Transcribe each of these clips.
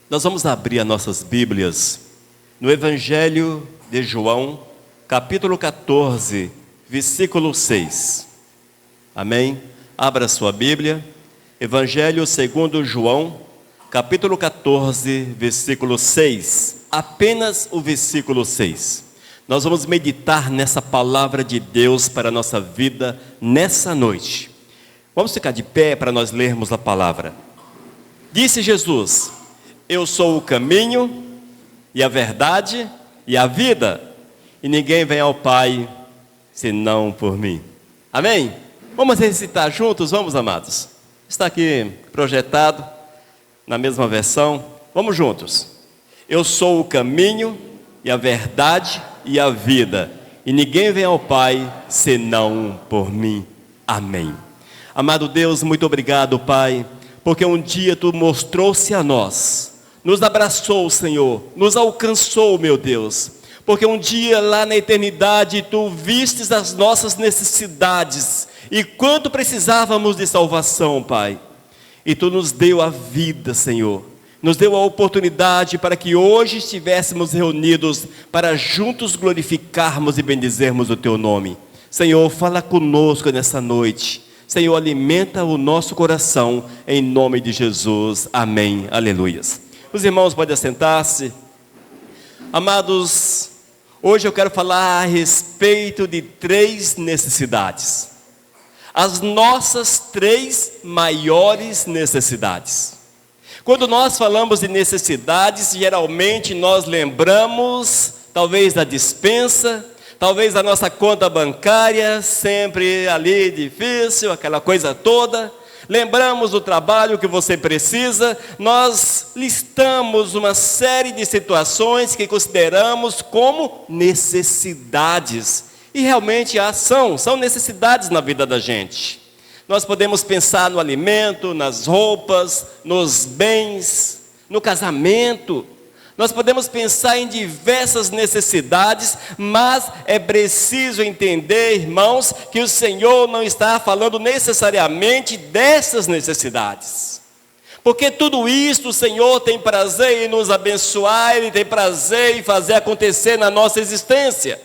Nós vamos abrir as nossas Bíblias no Evangelho de João, capítulo 14, versículo 6. Amém? Abra sua Bíblia. Evangelho segundo João, capítulo 14, versículo 6. Apenas o versículo 6. Nós vamos meditar nessa palavra de Deus para a nossa vida nessa noite. Vamos ficar de pé para nós lermos a palavra. Disse Jesus: eu sou o caminho e a verdade e a vida, e ninguém vem ao Pai senão por mim. Amém? Vamos recitar juntos, vamos, amados? Está aqui projetado na mesma versão. Vamos juntos. Eu sou o caminho e a verdade e a vida, e ninguém vem ao Pai senão por mim. Amém. Amado Deus, muito obrigado, Pai, porque um dia Tu mostrou-se a nós, nos abraçou, Senhor, nos alcançou, meu Deus, porque um dia lá na eternidade Tu vistes as nossas necessidades e quanto precisávamos de salvação, Pai, e Tu nos deu a vida, Senhor, nos deu a oportunidade para que hoje estivéssemos reunidos para juntos glorificarmos e bendizermos o Teu nome. Senhor, fala conosco nessa noite. Senhor, alimenta o nosso coração, em nome de Jesus. Amém. Aleluias. Os irmãos podem assentar-se. Amados, hoje eu quero falar a respeito de 3 necessidades. As nossas 3 maiores necessidades. Quando nós falamos de necessidades, geralmente nós lembramos, talvez da despensa, talvez a nossa conta bancária, sempre ali difícil, aquela coisa toda. Lembramos do trabalho que você precisa. Nós listamos uma série de situações que consideramos como necessidades. E realmente são necessidades na vida da gente. Nós podemos pensar no alimento, nas roupas, nos bens, no casamento. Nós podemos pensar em diversas necessidades, mas é preciso entender, irmãos, que o Senhor não está falando necessariamente dessas necessidades. Porque tudo isto o Senhor tem prazer em nos abençoar, Ele tem prazer em fazer acontecer na nossa existência.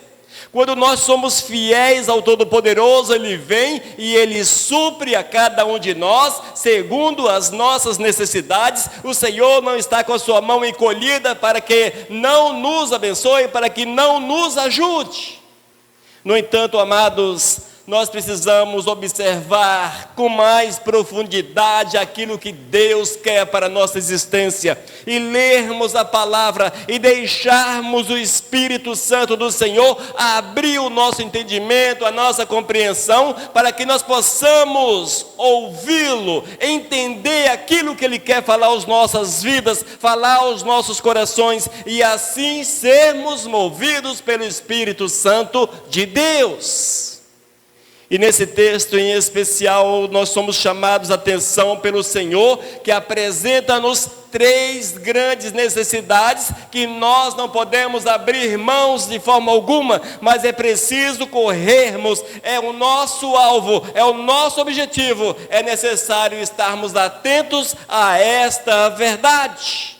Quando nós somos fiéis ao Todo-Poderoso, Ele vem e Ele supre a cada um de nós, segundo as nossas necessidades. O Senhor não está com a sua mão encolhida para que não nos abençoe, para que não nos ajude. No entanto, amados, nós precisamos observar com mais profundidade aquilo que Deus quer para a nossa existência, e lermos a palavra, e deixarmos o Espírito Santo do Senhor abrir o nosso entendimento, a nossa compreensão, para que nós possamos ouvi-lo, entender aquilo que Ele quer falar às nossas vidas, falar aos nossos corações, e assim sermos movidos pelo Espírito Santo de Deus. E nesse texto em especial, nós somos chamados a atenção pelo Senhor, que apresenta-nos 3 grandes necessidades, que nós não podemos abrir mãos de forma alguma, mas é preciso corrermos, é o nosso alvo, é o nosso objetivo, é necessário estarmos atentos a esta verdade,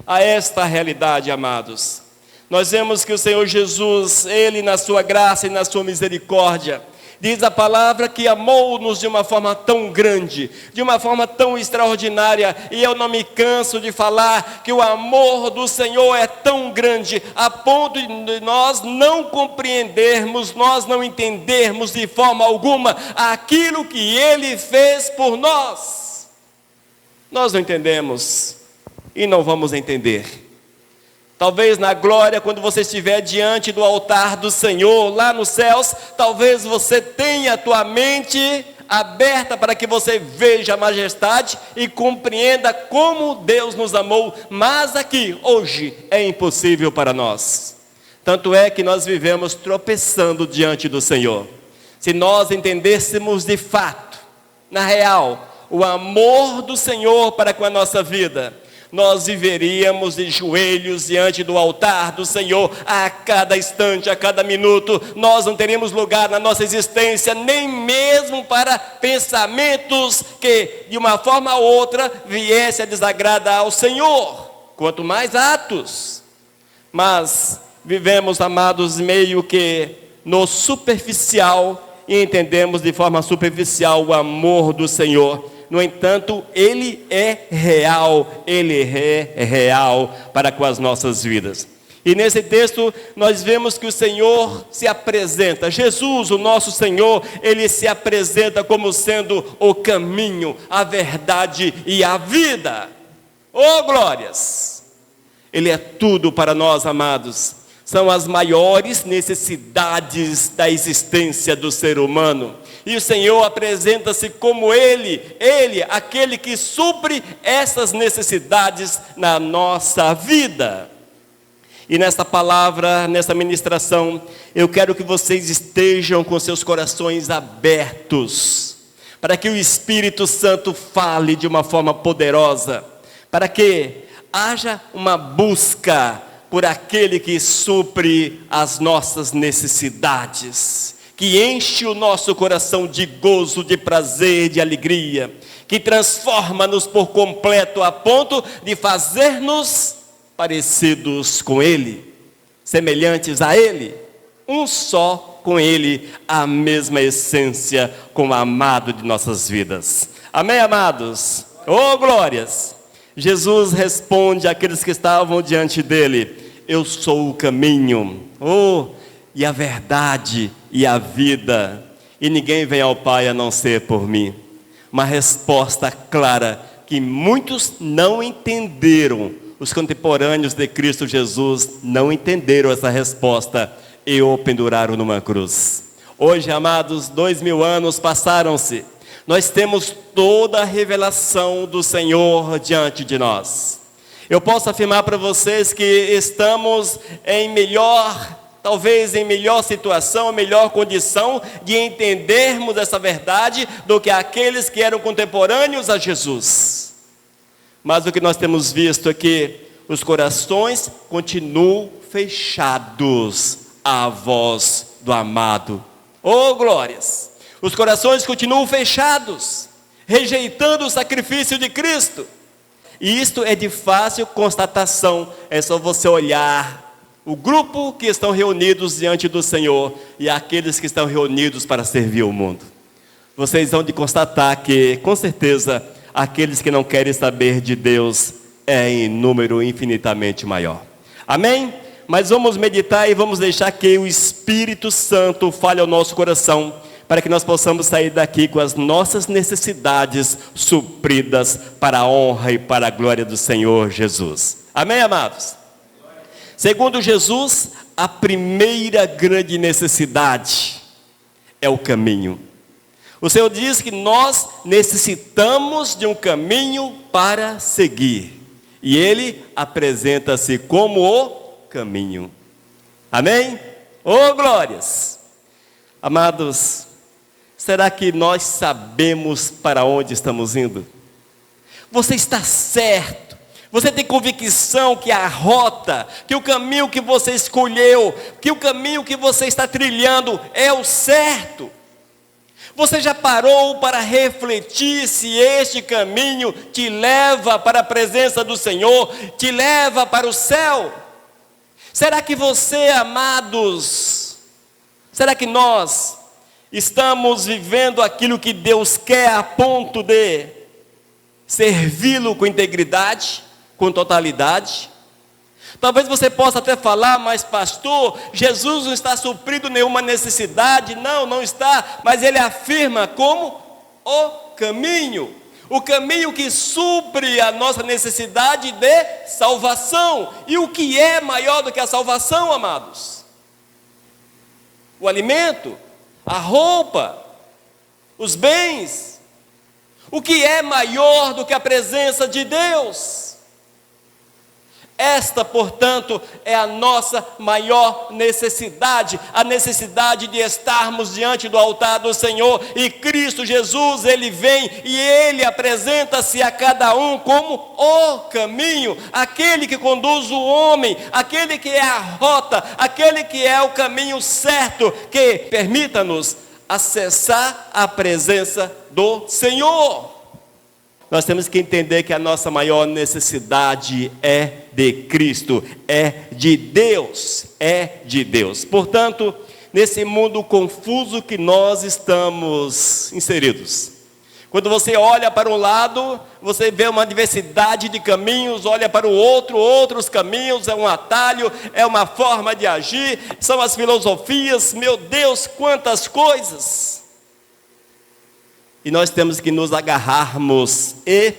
a esta realidade, amados. Nós vemos que o Senhor Jesus, Ele na sua graça e na sua misericórdia, diz a palavra que amou-nos de uma forma tão grande, de uma forma tão extraordinária, e eu não me canso de falar que o amor do Senhor é tão grande, a ponto de nós não compreendermos, nós não entendermos de forma alguma aquilo que Ele fez por nós. Nós não entendemos e não vamos entender. Talvez na glória, quando você estiver diante do altar do Senhor, lá nos céus, talvez você tenha a tua mente aberta para que você veja a majestade e compreenda como Deus nos amou, mas aqui, hoje, é impossível para nós. Tanto é que nós vivemos tropeçando diante do Senhor. Se nós entendêssemos de fato, na real, o amor do Senhor para com a nossa vida, nós viveríamos de joelhos diante do altar do Senhor a cada instante, a cada minuto. Nós não teríamos lugar na nossa existência, nem mesmo para pensamentos que de uma forma ou outra viesse a desagradar ao Senhor. quanto mais atos. Mas vivemos, amados, meio que no superficial e entendemos de forma superficial o amor do Senhor. No entanto, Ele é real para com as nossas vidas. E nesse texto nós vemos que o Senhor se apresenta, Jesus, o nosso Senhor, Ele se apresenta como sendo o caminho, a verdade e a vida. Oh, glórias! Ele é tudo para nós, amados. São as maiores necessidades da existência do ser humano. E o Senhor apresenta-se como Ele, aquele que supre essas necessidades na nossa vida. E nesta palavra, nesta ministração, eu quero que vocês estejam com seus corações abertos, para que o Espírito Santo fale de uma forma poderosa, para que haja uma busca por aquele que supre as nossas necessidades, que enche o nosso coração de gozo, de prazer, de alegria, que transforma-nos por completo a ponto de fazer-nos parecidos com Ele, semelhantes a Ele, um só com Ele, a mesma essência com o amado de nossas vidas. Amém, amados? Oh, glórias! Jesus responde àqueles que estavam diante dele: eu sou o caminho, e a verdade e a vida, e ninguém vem ao Pai a não ser por mim. Uma resposta clara que muitos não entenderam. Os contemporâneos de Cristo Jesus não entenderam essa resposta e o penduraram numa cruz. Hoje, amados, 2000 anos passaram-se. Nós temos toda a revelação do Senhor diante de nós. Eu posso afirmar para vocês que estamos talvez em melhor situação, melhor condição de entendermos essa verdade do que aqueles que eram contemporâneos a Jesus. Mas o que nós temos visto é que os corações continuam fechados à voz do amado. Oh, glórias! Os corações continuam fechados, rejeitando o sacrifício de Cristo. E isto é de fácil constatação, é só você olhar o grupo que estão reunidos diante do Senhor e aqueles que estão reunidos para servir o mundo. Vocês vão de constatar que, com certeza, aqueles que não querem saber de Deus é em número infinitamente maior. Amém? Mas vamos meditar e vamos deixar que o Espírito Santo fale ao nosso coração, para que nós possamos sair daqui com as nossas necessidades supridas para a honra e para a glória do Senhor Jesus. Amém, amados? Segundo Jesus, a primeira grande necessidade é o caminho. O Senhor diz que nós necessitamos de um caminho para seguir. E Ele apresenta-se como o caminho. Amém? Oh, glórias! Amados, será que nós sabemos para onde estamos indo? Você está certo? Você tem convicção que a rota, que o caminho que você escolheu, que o caminho que você está trilhando é o certo? Você já parou para refletir se este caminho te leva para a presença do Senhor, te leva para o céu? Será que você, amados, será que nós estamos vivendo aquilo que Deus quer a ponto de servi-lo com integridade, com totalidade? Talvez você possa até falar: mas pastor, Jesus não está suprindo nenhuma necessidade. Não está, mas Ele afirma como o caminho que supre a nossa necessidade de salvação. E o que é maior do que a salvação, amados? O alimento, a roupa, os bens. O que é maior do que a presença de Deus? Esta, portanto, é a nossa maior necessidade, a necessidade de estarmos diante do altar do Senhor, e Cristo Jesus, Ele vem e Ele apresenta-se a cada um como o caminho, aquele que conduz o homem, aquele que é a rota, aquele que é o caminho certo, que permita-nos acessar a presença do Senhor. Nós temos que entender que a nossa maior necessidade é de Cristo, é de Deus, é de Deus. Portanto, nesse mundo confuso que nós estamos inseridos, quando você olha para um lado, você vê uma diversidade de caminhos, olha para o outro, outros caminhos, é um atalho, é uma forma de agir, são as filosofias, meu Deus, quantas coisas! E nós temos que nos agarrarmos e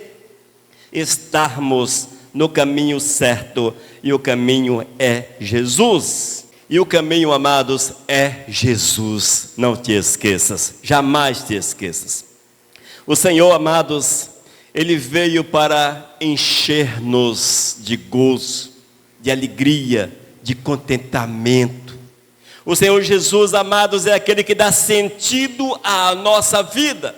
estarmos no caminho certo, e o caminho é Jesus. E o caminho, amados, é Jesus. Não te esqueças, jamais te esqueças. O Senhor, amados, Ele veio para encher-nos de gozo, de alegria, de contentamento. O Senhor Jesus, amados, é aquele que dá sentido à nossa vida.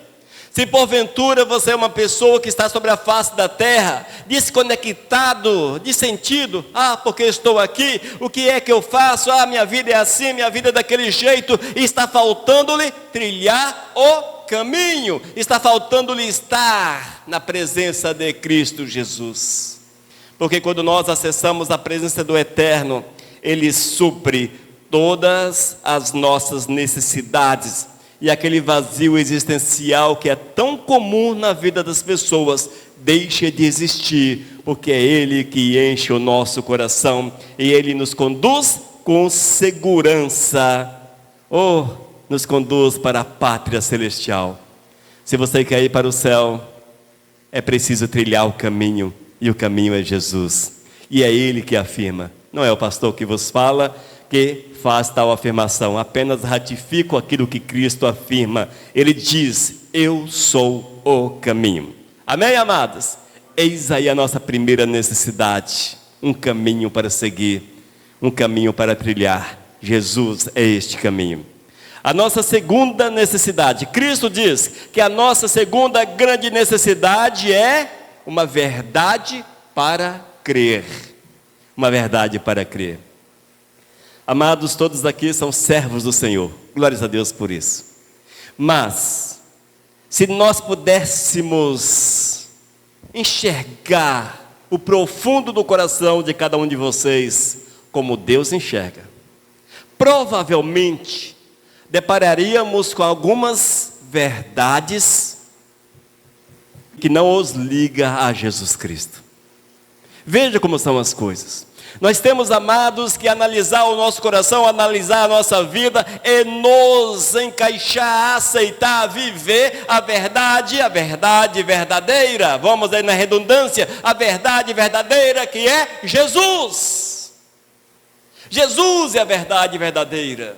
Se porventura você é uma pessoa que está sobre a face da terra, desconectado de sentido, porque estou aqui, o que é que eu faço? Minha vida é assim, minha vida é daquele jeito, e está faltando-lhe trilhar o caminho, está faltando-lhe estar na presença de Cristo Jesus. Porque quando nós acessamos a presença do Eterno, Ele supre todas as nossas necessidades. E aquele vazio existencial que é tão comum na vida das pessoas, deixa de existir, porque é Ele que enche o nosso coração, e Ele nos conduz com segurança, nos conduz para a pátria celestial. Se você quer ir para o céu, é preciso trilhar o caminho, e o caminho é Jesus, e é Ele que afirma, não é o pastor que vos fala, que faz tal afirmação, apenas ratifico aquilo que Cristo afirma. Ele diz, eu sou o caminho. Amém, amados? Eis aí a nossa primeira necessidade, um caminho para seguir, um caminho para trilhar. Jesus é este caminho. A nossa segunda necessidade, Cristo diz que a nossa segunda grande necessidade é uma verdade para crer. Uma verdade para crer. Amados, todos aqui são servos do Senhor, glórias a Deus por isso. Mas, se nós pudéssemos enxergar o profundo do coração de cada um de vocês, como Deus enxerga, provavelmente depararíamos com algumas verdades que não os liga a Jesus Cristo. Veja como são as coisas. Nós temos, amados, que analisar o nosso coração, analisar a nossa vida e nos encaixar, aceitar, viver a verdade verdadeira. Vamos aí na redundância, a verdade verdadeira que é Jesus. Jesus é a verdade verdadeira.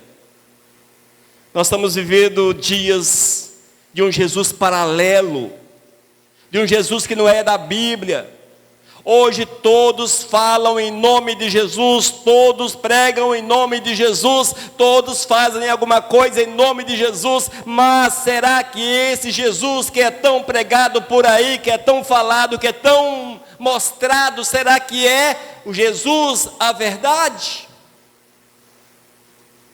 Nós estamos vivendo dias de um Jesus paralelo, de um Jesus que não é da Bíblia. Hoje todos falam em nome de Jesus, todos pregam em nome de Jesus, todos fazem alguma coisa em nome de Jesus, mas será que esse Jesus que é tão pregado por aí, que é tão falado, que é tão mostrado, será que é o Jesus a verdade?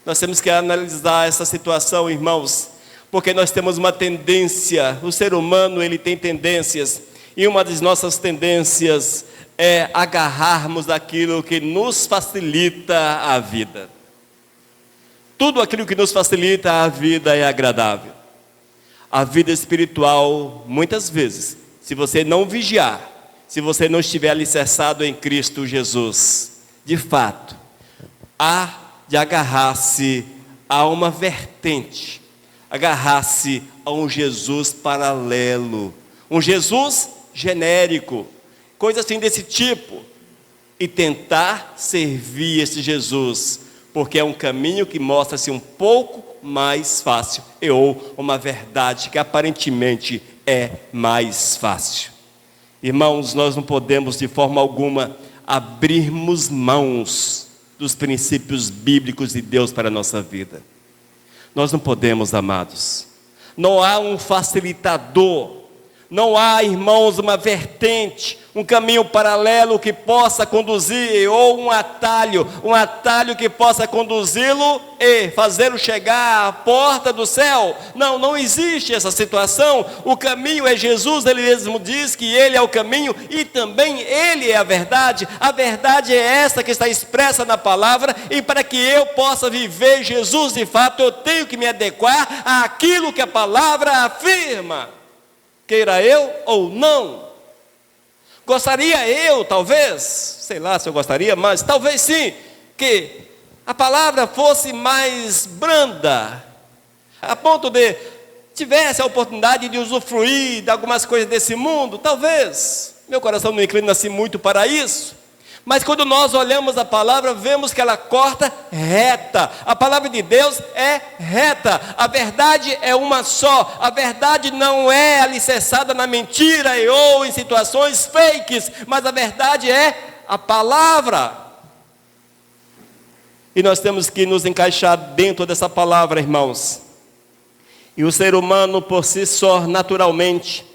Nós temos que analisar essa situação, irmãos, porque nós temos uma tendência, o ser humano ele tem tendências, e uma das nossas tendências é agarrarmos daquilo que nos facilita a vida. Tudo aquilo que nos facilita a vida é agradável. A vida espiritual, muitas vezes, se você não vigiar, se você não estiver alicerçado em Cristo Jesus, de fato, há de agarrar-se a uma vertente, agarrar-se a um Jesus paralelo, um Jesus genérico, coisa assim desse tipo, e tentar servir esse Jesus, porque é um caminho que mostra-se um pouco mais fácil, ou uma verdade que aparentemente é mais fácil. Irmãos, nós não podemos de forma alguma abrirmos mãos dos princípios bíblicos de Deus para a nossa vida. Nós não podemos, amados. Não há um facilitador, Não há, irmãos, uma vertente, um caminho paralelo que possa conduzir, ou um atalho que possa conduzi-lo e fazê-lo chegar à porta do céu. Não, não existe essa situação. O caminho é Jesus, ele mesmo diz que ele é o caminho e também ele é a verdade. A verdade é essa que está expressa na palavra, e para que eu possa viver Jesus de fato, eu tenho que me adequar àquilo que a palavra afirma. Queira eu ou não. Gostaria eu, talvez, sei lá se eu gostaria, mas talvez sim, que a palavra fosse mais branda, a ponto de tivesse a oportunidade de usufruir de algumas coisas desse mundo, talvez. Meu coração não inclina assim muito para isso. Mas quando nós olhamos a palavra, vemos que ela corta reta. A palavra de Deus é reta. A verdade é uma só. A verdade não é alicerçada na mentira ou em situações fakes, mas a verdade é a palavra. E nós temos que nos encaixar dentro dessa palavra, irmãos. E o ser humano, por si só, naturalmente,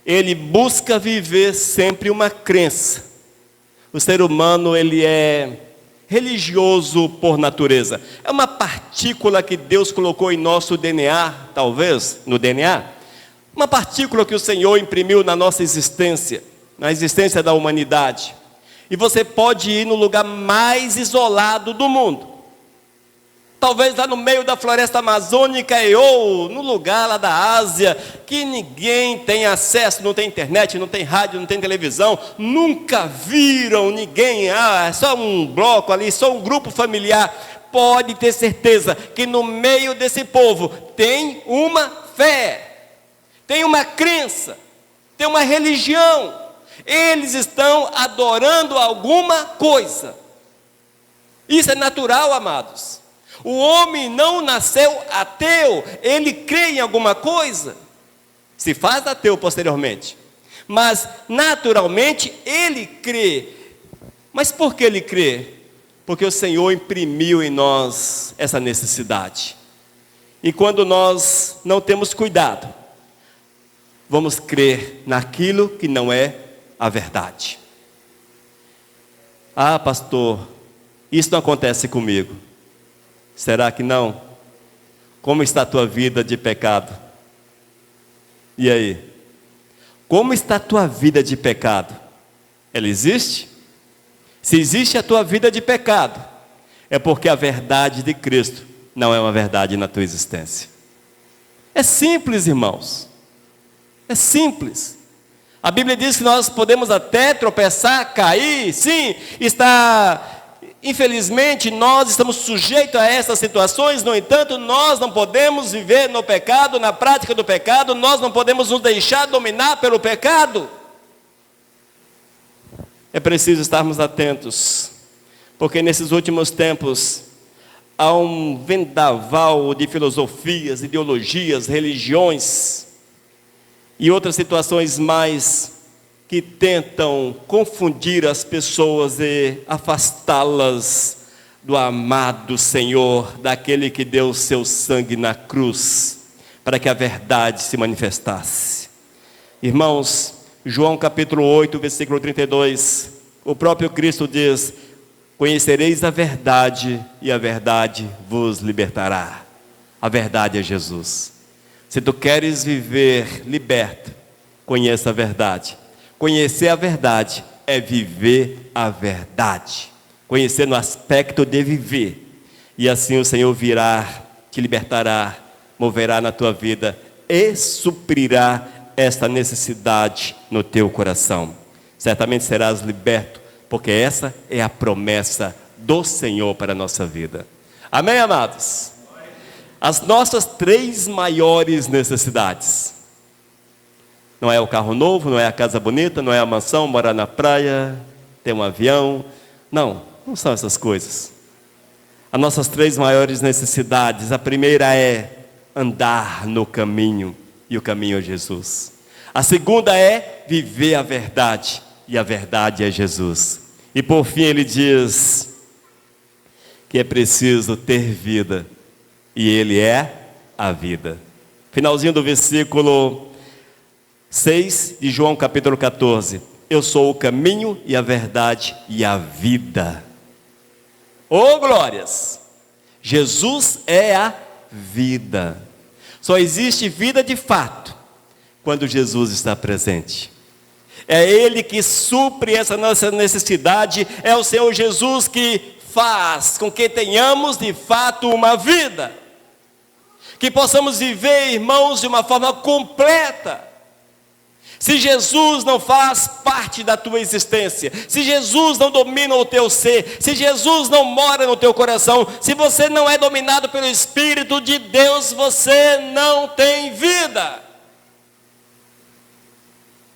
ele busca viver sempre uma crença. O ser humano, ele é religioso por natureza. É uma partícula que Deus colocou em nosso DNA, talvez, no DNA. Uma partícula que o Senhor imprimiu na nossa existência, na existência da humanidade. E você pode ir no lugar mais isolado do mundo. Talvez lá no meio da floresta amazônica ou no lugar lá da Ásia, que ninguém tem acesso, não tem internet, não tem rádio, não tem televisão, nunca viram ninguém, é só um bloco ali, só um grupo familiar. Pode ter certeza que no meio desse povo tem uma fé, tem uma crença, tem uma religião. Eles estão adorando alguma coisa. Isso é natural, amados. O homem não nasceu ateu, ele crê em alguma coisa, se faz ateu posteriormente, mas naturalmente ele crê. Mas por que ele crê? Porque o Senhor imprimiu em nós essa necessidade. E quando nós não temos cuidado, vamos crer naquilo que não é a verdade. Ah, pastor, isso não acontece comigo. Será que não? Como está a tua vida de pecado? E aí? Como está a tua vida de pecado? Ela existe? Se existe a tua vida de pecado, é porque a verdade de Cristo não é uma verdade na tua existência. É simples, irmãos. É simples. A Bíblia diz que nós podemos até tropeçar, cair, sim, infelizmente, nós estamos sujeitos a essas situações. No entanto, nós não podemos viver no pecado, na prática do pecado. Nós não podemos nos deixar dominar pelo pecado. É preciso estarmos atentos, porque nesses últimos tempos há um vendaval de filosofias, ideologias, religiões e outras situações mais que tentam confundir as pessoas e afastá-las do amado Senhor, daquele que deu o seu sangue na cruz, para que a verdade se manifestasse. Irmãos, João capítulo 8, versículo 32, o próprio Cristo diz: conhecereis a verdade e a verdade vos libertará. A verdade é Jesus. Se tu queres viver liberto, conheça a verdade. Conhecer a verdade é viver a verdade. Conhecer no aspecto de viver. E assim o Senhor virá, te libertará, moverá na tua vida e suprirá esta necessidade no teu coração. Certamente serás liberto, porque essa é a promessa do Senhor para a nossa vida. Amém, amados? As nossas 3 maiores necessidades. Não é o carro novo, não é a casa bonita, não é a mansão, morar na praia, ter um avião. Não são essas coisas. As nossas 3 maiores necessidades, a primeira é andar no caminho, e o caminho é Jesus. A segunda é viver a verdade, e a verdade é Jesus. E por fim ele diz que é preciso ter vida, e ele é a vida. Finalzinho do versículo 6 de João capítulo 14. Eu sou o caminho e a verdade e a vida. Oh glórias! Jesus é a vida. Só existe vida de fato quando Jesus está presente. É Ele que supre essa nossa necessidade. É o Senhor Jesus que faz com que tenhamos de fato uma vida. Que possamos viver, irmãos, de uma forma completa. Se Jesus não faz parte da tua existência, se Jesus não domina o teu ser, se Jesus não mora no teu coração, se você não é dominado pelo Espírito de Deus, você não tem vida.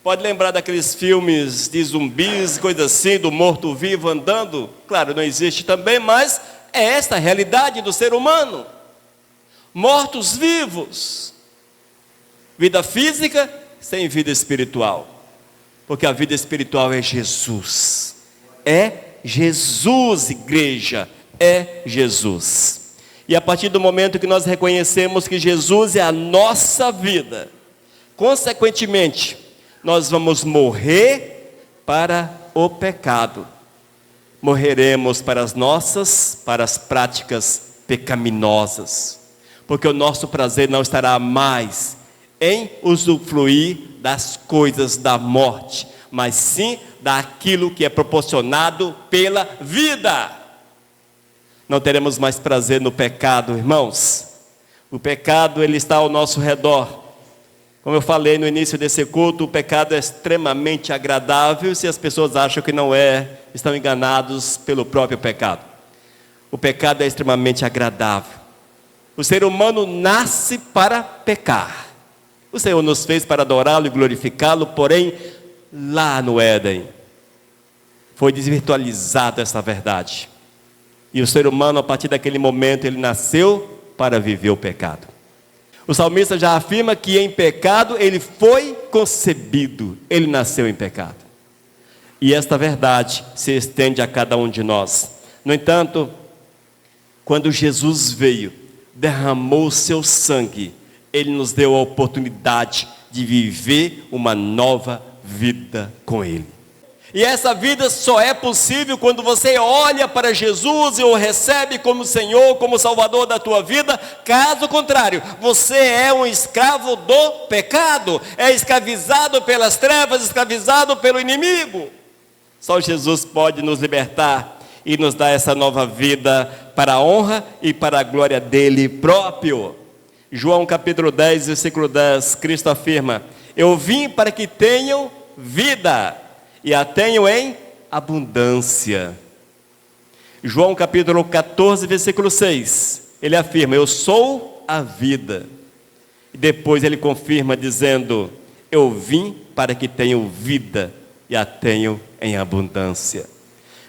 Pode lembrar daqueles filmes de zumbis, coisas assim, do morto-vivo andando? Claro, não existe também, mas é esta a realidade do ser humano. Mortos-vivos. Vida física sem vida espiritual. Porque a vida espiritual é Jesus. É Jesus, igreja. É Jesus. E a partir do momento que nós reconhecemos que Jesus é a nossa vida, consequentemente, nós vamos morrer para o pecado. Morreremos para as práticas pecaminosas. Porque o nosso prazer não estará mais em usufruir das coisas da morte, mas sim daquilo que é proporcionado pela vida. Não teremos mais prazer no pecado, irmãos. O pecado, ele está ao nosso redor. Como eu falei no início desse culto, o pecado é extremamente agradável. Se as pessoas acham que não é, estão enganados pelo próprio pecado. O pecado é extremamente agradável. O ser humano nasce para pecar. O Senhor nos fez para adorá-lo e glorificá-lo, porém, lá no Éden, foi desvirtualizada essa verdade. E o ser humano, a partir daquele momento, ele nasceu para viver o pecado. O salmista já afirma que em pecado ele foi concebido, ele nasceu em pecado. E esta verdade se estende a cada um de nós. No entanto, quando Jesus veio, derramou o seu sangue, Ele nos deu a oportunidade de viver uma nova vida com Ele. E essa vida só é possível quando você olha para Jesus e o recebe como Senhor, como Salvador da tua vida. Caso contrário, você é um escravo do pecado, é escravizado pelas trevas, escravizado pelo inimigo. Só Jesus pode nos libertar e nos dar essa nova vida para a honra e para a glória dele próprio. João capítulo 10, versículo 10, Cristo afirma: eu vim para que tenham vida e a tenham em abundância. João capítulo 14, versículo 6, ele afirma: eu sou a vida. E depois ele confirma dizendo: eu vim para que tenham vida e a tenham em abundância.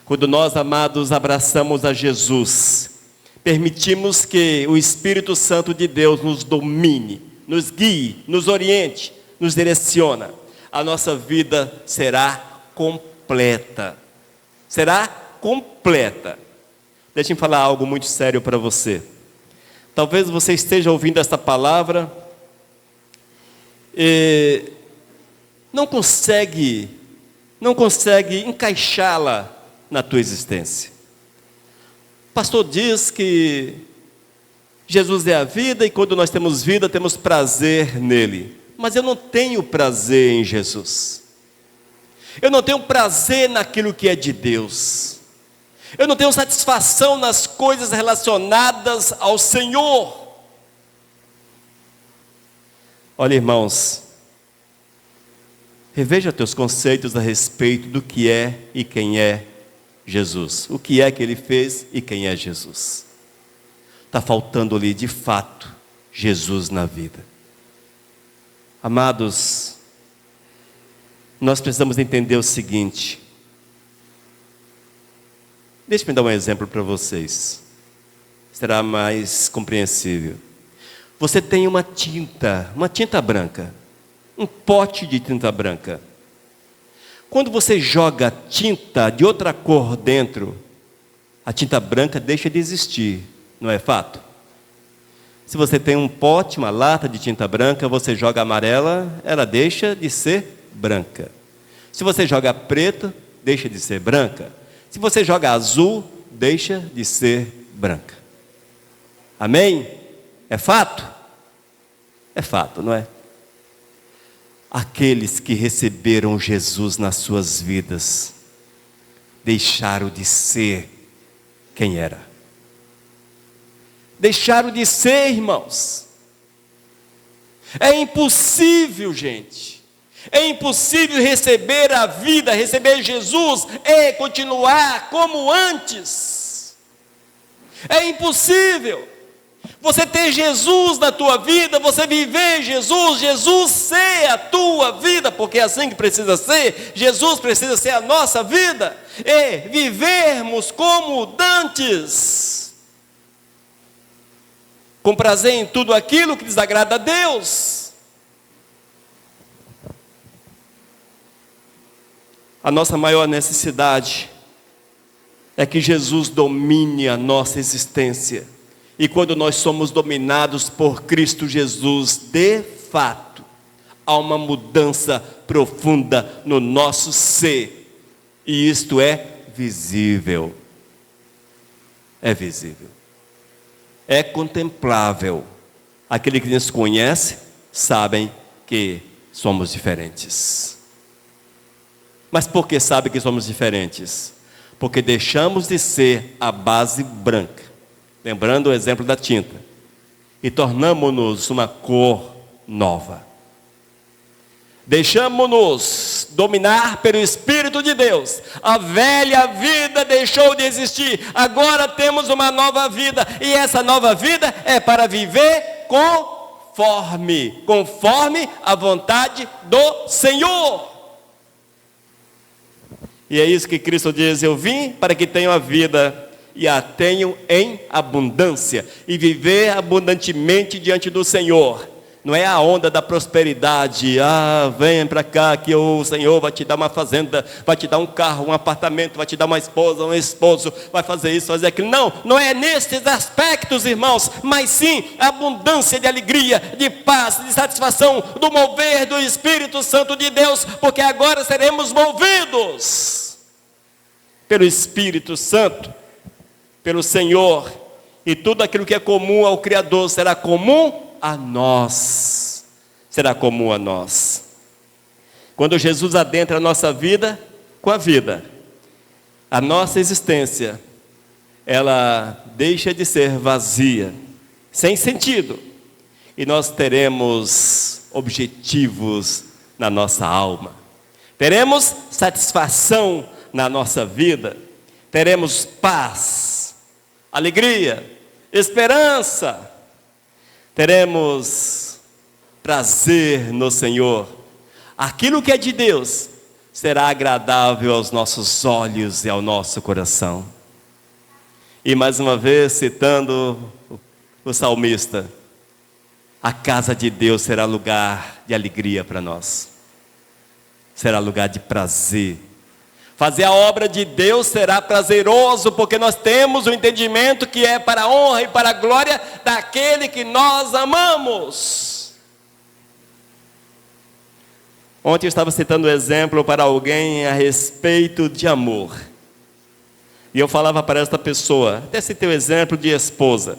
Quando nós, amados, abraçamos a Jesus, permitimos que o Espírito Santo de Deus nos domine, nos guie, nos oriente, nos direciona, a nossa vida será completa. Será completa. Deixe-me falar algo muito sério para você. Talvez você esteja ouvindo esta palavra e não consegue encaixá-la na tua existência. O pastor diz que Jesus é a vida e quando nós temos vida, temos prazer nele. Mas eu não tenho prazer em Jesus. Eu não tenho prazer naquilo que é de Deus. Eu não tenho satisfação nas coisas relacionadas ao Senhor. Olha, irmãos, reveja teus conceitos a respeito do que é e quem é Jesus. O que é que ele fez e quem é Jesus. Está faltando-lhe de fato Jesus na vida. Amados, nós precisamos entender o seguinte. Deixe-me dar um exemplo para vocês. Será mais compreensível. Você tem uma tinta branca. Um pote de tinta branca. Quando você joga tinta de outra cor dentro, a tinta branca deixa de existir, não é fato? Se você tem um pote, uma lata de tinta branca, você joga amarela, ela deixa de ser branca. Se você joga preta, deixa de ser branca. Se você joga azul, deixa de ser branca. Amém? É fato? É fato, não é? Aqueles que receberam Jesus nas suas vidas, deixaram de ser quem era. Deixaram de ser, irmãos. É impossível, gente. É impossível receber a vida, receber Jesus e continuar como antes. É impossível. Você ter Jesus na tua vida, você viver Jesus, Jesus ser a tua vida, porque é assim que precisa ser. Jesus precisa ser a nossa vida. E vivermos como dantes, com prazer em tudo aquilo que desagrada a Deus. A nossa maior necessidade é que Jesus domine a nossa existência. E quando nós somos dominados por Cristo Jesus, de fato, há uma mudança profunda no nosso ser. E isto é visível. É visível. É contemplável. Aquele que nos conhece, sabem que somos diferentes. Mas por que sabe que somos diferentes? Porque deixamos de ser a base branca. Lembrando o exemplo da tinta. E tornamos-nos uma cor nova. Deixamos-nos dominar pelo Espírito de Deus. A velha vida deixou de existir. Agora temos uma nova vida. E essa nova vida é para viver conforme a vontade do Senhor. E é isso que Cristo diz: eu vim para que tenham a vida e a tenham em abundância, e viver abundantemente diante do Senhor. Não é a onda da prosperidade, vem para cá que o Senhor vai te dar uma fazenda, vai te dar um carro, um apartamento, vai te dar uma esposa, um esposo, vai fazer isso, fazer aquilo. Não é nesses aspectos, irmãos, mas sim a abundância de alegria, de paz, de satisfação, do mover do Espírito Santo de Deus, porque agora seremos movidos pelo Espírito Santo, pelo Senhor, e tudo aquilo que é comum ao Criador será comum a nós. Será comum a nós. Quando Jesus adentra a nossa vida com a vida, a nossa existência, ela deixa de ser vazia, sem sentido, e nós teremos objetivos na nossa alma, teremos satisfação na nossa vida, teremos paz, alegria, esperança, teremos prazer no Senhor. Aquilo que é de Deus será agradável aos nossos olhos e ao nosso coração. E mais uma vez, citando o salmista, a casa de Deus será lugar de alegria para nós, será lugar de prazer. Fazer a obra de Deus será prazeroso, porque nós temos o entendimento que é para a honra e para a glória daquele que nós amamos. Ontem eu estava citando um exemplo para alguém a respeito de amor. E eu falava para esta pessoa, até citei o exemplo de esposa.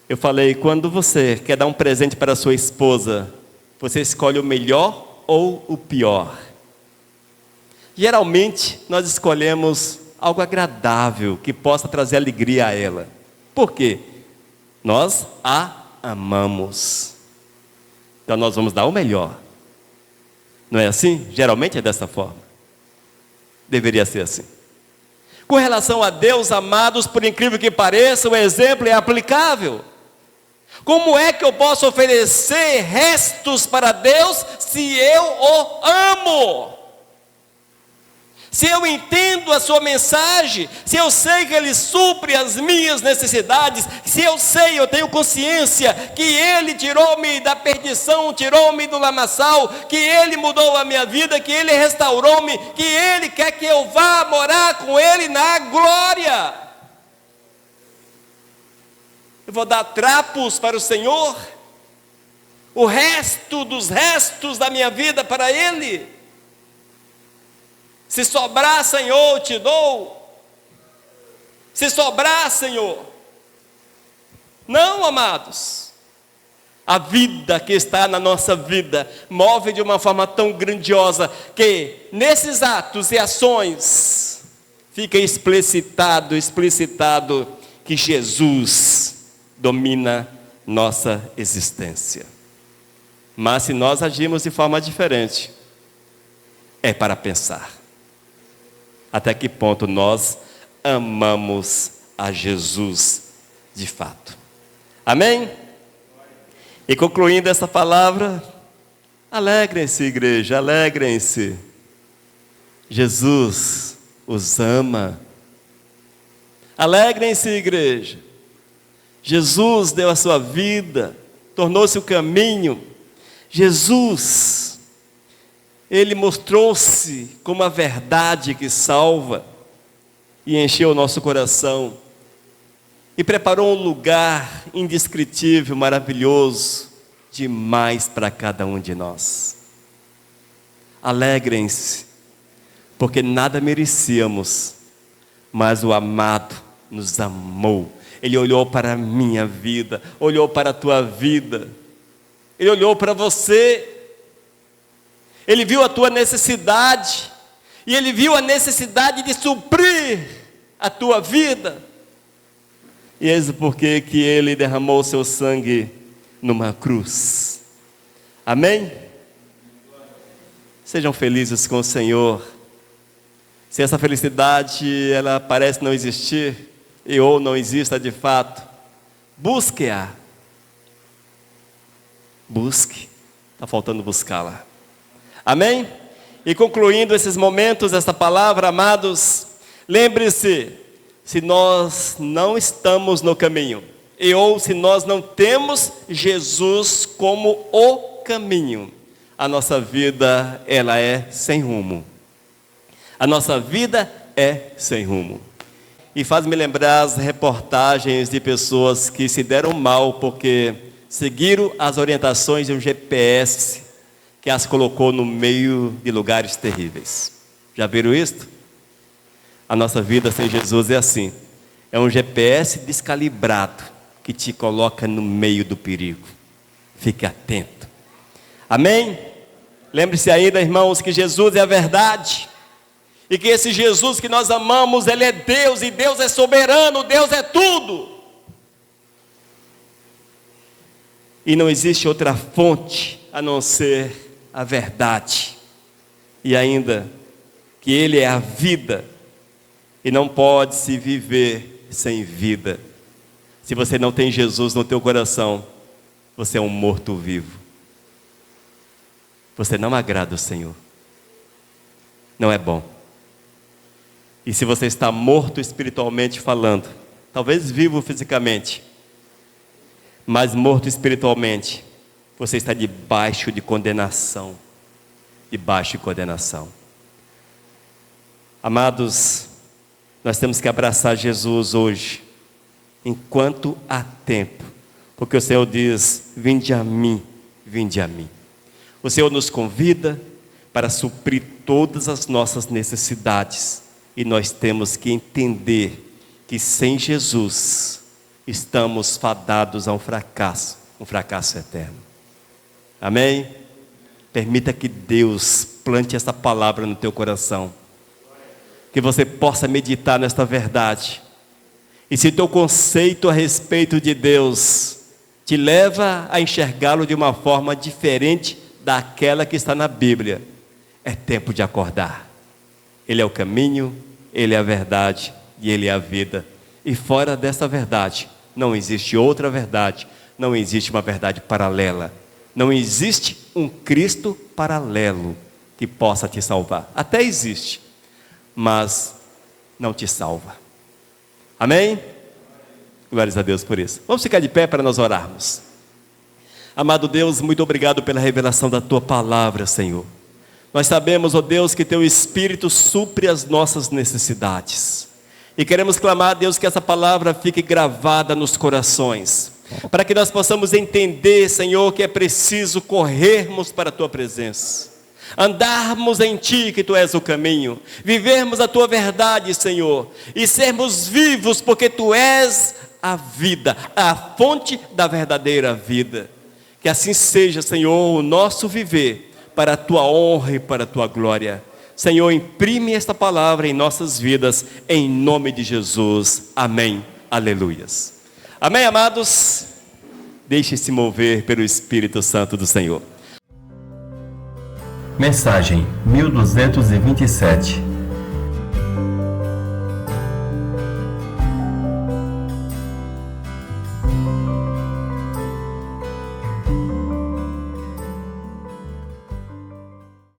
Eu falei, quando você quer dar um presente para a sua esposa, você escolhe o melhor ou o pior? Geralmente, nós escolhemos algo agradável, que possa trazer alegria a ela. Por quê? Nós a amamos. Então, nós vamos dar o melhor. Não é assim? Geralmente é dessa forma. Deveria ser assim. Com relação a Deus, amados, por incrível que pareça, o exemplo é aplicável. Como é que eu posso oferecer restos para Deus se eu o amo? Se eu entendo a sua mensagem, se eu sei que Ele supre as minhas necessidades, se eu sei, eu tenho consciência que Ele tirou-me da perdição, tirou-me do lamaçal, que Ele mudou a minha vida, que Ele restaurou-me, que Ele quer que eu vá morar com Ele na glória. Eu vou dar trapos para o Senhor? O resto dos restos da minha vida para Ele? Se sobrar, Senhor, eu te dou. Se sobrar, Senhor. Não, amados. A vida que está na nossa vida move de uma forma tão grandiosa que nesses atos e ações fica explicitado que Jesus domina nossa existência. Mas se nós agimos de forma diferente, é para pensar. Até que ponto nós amamos a Jesus de fato. Amém? E concluindo essa palavra, alegrem-se, igreja, alegrem-se. Jesus os ama. Alegrem-se, igreja. Jesus deu a sua vida, tornou-se o caminho. Jesus, Ele mostrou-se como a verdade que salva e encheu o nosso coração e preparou um lugar indescritível, maravilhoso, demais para cada um de nós. Alegrem-se, porque nada merecíamos, mas o amado nos amou. Ele olhou para a minha vida, olhou para a tua vida, Ele olhou para você, Ele viu a tua necessidade, e Ele viu a necessidade de suprir a tua vida. E eis porque que Ele derramou o seu sangue numa cruz. Amém? Sejam felizes com o Senhor. Se essa felicidade ela parece não existir, ou não exista de fato, busque-a. Busque. Está faltando buscá-la. Amém? E concluindo esses momentos, esta palavra, amados, lembre-se, se nós não estamos no caminho, ou se nós não temos Jesus como o caminho, a nossa vida, ela é sem rumo. A nossa vida é sem rumo. E faz-me lembrar as reportagens de pessoas que se deram mal porque seguiram as orientações de um GPS que as colocou no meio de lugares terríveis. Já viram isto? A nossa vida sem Jesus é assim. É um GPS descalibrado que te coloca no meio do perigo. Fique atento. Amém? Lembre-se ainda, irmãos, que Jesus é a verdade. E que esse Jesus que nós amamos, Ele é Deus, e Deus é soberano, Deus é tudo. E não existe outra fonte a não ser a verdade. E ainda, que Ele é a vida, e não pode se viver sem vida. Se você não tem Jesus no teu coração, você é um morto-vivo. Você não agrada o Senhor. Não é bom. E se você está morto espiritualmente falando, talvez vivo fisicamente, mas morto espiritualmente, você está debaixo de condenação. Debaixo de condenação. Amados, nós temos que abraçar Jesus hoje, enquanto há tempo, porque o Senhor diz: vinde a mim, vinde a mim. O Senhor nos convida para suprir todas as nossas necessidades, e nós temos que entender que sem Jesus estamos fadados a um fracasso eterno. Amém? Permita que Deus plante essa palavra no teu coração, que você possa meditar nesta verdade. E se teu conceito a respeito de Deus te leva a enxergá-lo de uma forma diferente daquela que está na Bíblia, é tempo de acordar. Ele é o caminho, Ele é a verdade e Ele é a vida. E fora dessa verdade, não existe outra verdade, não existe uma verdade paralela. Não existe um Cristo paralelo que possa te salvar. Até existe, mas não te salva. Amém? Glórias a Deus por isso. Vamos ficar de pé para nós orarmos. Amado Deus, muito obrigado pela revelação da Tua palavra, Senhor. Nós sabemos, ó Deus, que Teu Espírito supre as nossas necessidades. E queremos clamar a Deus que essa palavra fique gravada nos corações, para que nós possamos entender, Senhor, que é preciso corrermos para a Tua presença, andarmos em Ti, que Tu és o caminho, vivermos a Tua verdade, Senhor, e sermos vivos, porque Tu és a vida, a fonte da verdadeira vida. Que assim seja, Senhor, o nosso viver, para a Tua honra e para a Tua glória. Senhor, imprime esta palavra em nossas vidas, em nome de Jesus. Amém. Aleluias. Amém, amados? Deixe-se mover pelo Espírito Santo do Senhor. Mensagem 1227.